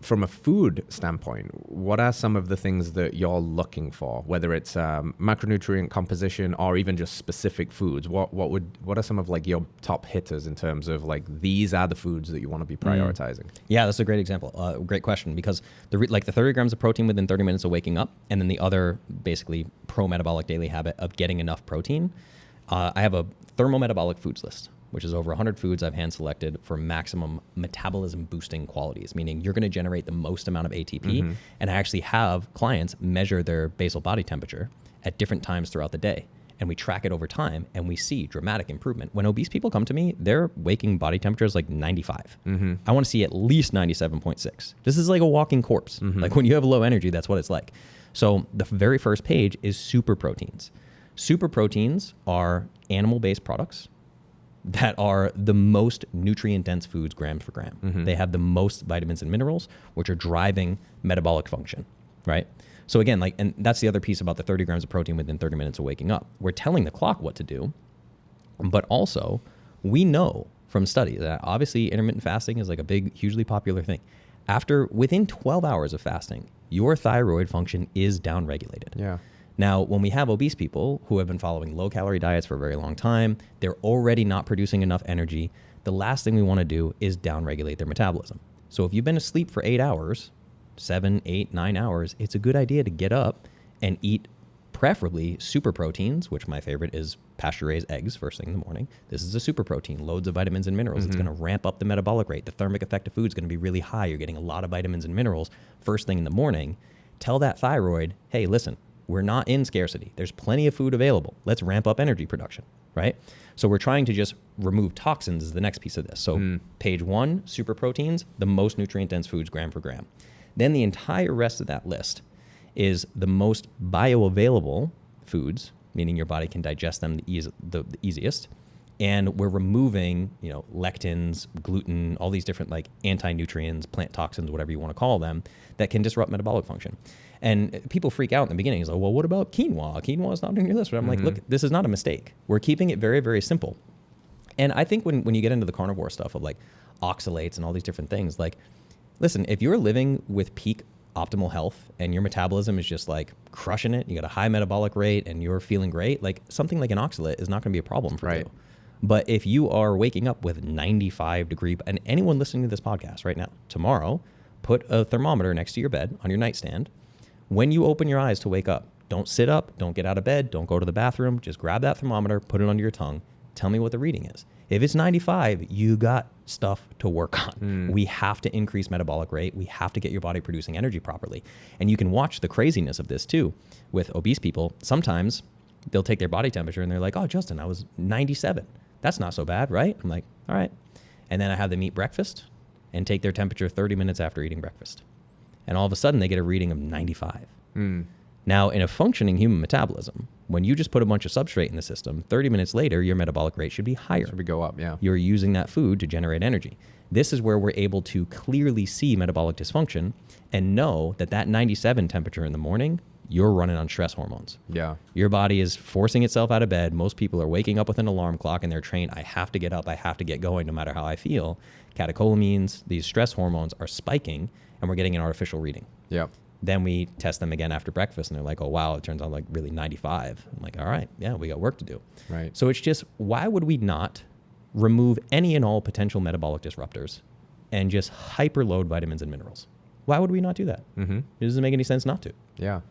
from a food standpoint, what are some of the things that you're looking for, whether it's macronutrient composition or even just specific foods? What are some of like your top hitters in terms of like, these are the foods that you want to be prioritizing? Yeah, that's a great example. Great question, because the 30 grams of protein within 30 minutes of waking up, and then the other basically pro-metabolic daily habit of getting enough protein. I have a thermometabolic foods list, which is over 100 foods I've hand selected for maximum metabolism boosting qualities, meaning you're going to generate the most amount of ATP. And I actually have clients measure their basal body temperature at different times throughout the day. And we track it over time, and we see dramatic improvement. When obese people come to me, their waking body temperature is like 95. I want to see at least 97.6. This is like a walking corpse. Like when you have low energy, that's what it's like. So the very first page is super proteins. Super proteins are animal-based products that are the most nutrient-dense foods gram for gram. They have the most vitamins and minerals, which are driving metabolic function, right? So again, like, and that's the other piece about the 30 grams of protein within 30 minutes of waking up. We're telling the clock what to do, but also we know from studies that obviously intermittent fasting is like a big, hugely popular thing. Within 12 hours of fasting, your thyroid function is downregulated. Yeah. Now, when we have obese people who have been following low-calorie diets for a very long time, they're already not producing enough energy. The last thing we want to do is downregulate their metabolism. So if you've been asleep for 8 hours, 7, 8, 9 hours, it's a good idea to get up and eat preferably super proteins, which my favorite is pasture-raised eggs first thing in the morning. This is a super protein, loads of vitamins and minerals. It's going to ramp up the metabolic rate. The thermic effect of food is going to be really high. You're getting a lot of vitamins and minerals first thing in the morning. Tell that thyroid, hey, listen, we're not in scarcity. There's plenty of food available. Let's ramp up energy production, right? So we're trying to just remove toxins is the next piece of this. So page 1, super proteins, the most nutrient-dense foods gram for gram. Then the entire rest of that list is the most bioavailable foods, meaning your body can digest them the easiest. And we're removing, lectins, gluten, all these different like anti-nutrients, plant toxins, whatever you want to call them, that can disrupt metabolic function. And people freak out in the beginning. It's like, well, what about quinoa? Quinoa is not on your list. But I'm like, look, this is not a mistake. We're keeping it very, very simple. And I think when you get into the carnivore stuff of like oxalates and all these different things, like, listen, if you're living with peak optimal health and your metabolism is just like crushing it, you got a high metabolic rate and you're feeling great, like something like an oxalate is not going to be a problem for you. But if you are waking up with 95 degree, and anyone listening to this podcast right now, tomorrow, put a thermometer next to your bed on your nightstand. When you open your eyes to wake up, don't sit up, don't get out of bed, don't go to the bathroom, just grab that thermometer, put it under your tongue, tell me what the reading is. If it's 95, you got stuff to work on. We have to increase metabolic rate. We have to get your body producing energy properly. And you can watch the craziness of this too with obese people. Sometimes they'll take their body temperature and they're like, oh, Justin, I was 97. That's not so bad, right? I'm like, all right. And then I have them eat breakfast and take their temperature 30 minutes after eating breakfast. And all of a sudden they get a reading of 95. Now, in a functioning human metabolism, when you just put a bunch of substrate in the system, 30 minutes later, your metabolic rate should be higher. Should go up, yeah. You're using that food to generate energy. This is where we're able to clearly see metabolic dysfunction and know that 97 temperature in the morning, you're running on stress hormones. Yeah. Your body is forcing itself out of bed. Most people are waking up with an alarm clock and they're trained, I have to get up, I have to get going no matter how I feel. Catecholamines, these stress hormones are spiking and we're getting an artificial reading. Yeah. Then we test them again after breakfast and they're like, oh, wow, it turns out like really 95. I'm like, all right, yeah, we got work to do. Right. So it's just, why would we not remove any and all potential metabolic disruptors and just hyperload vitamins and minerals? Why would we not do that? It doesn't make any sense not to. Yeah.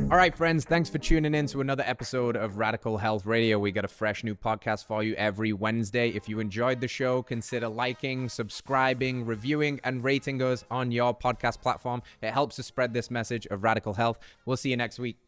All right, friends, thanks for tuning in to another episode of Radical Health Radio. We got a fresh new podcast for you every Wednesday. If you enjoyed the show, consider liking, subscribing, reviewing, and rating us on your podcast platform. It helps to spread this message of radical health. We'll see you next week.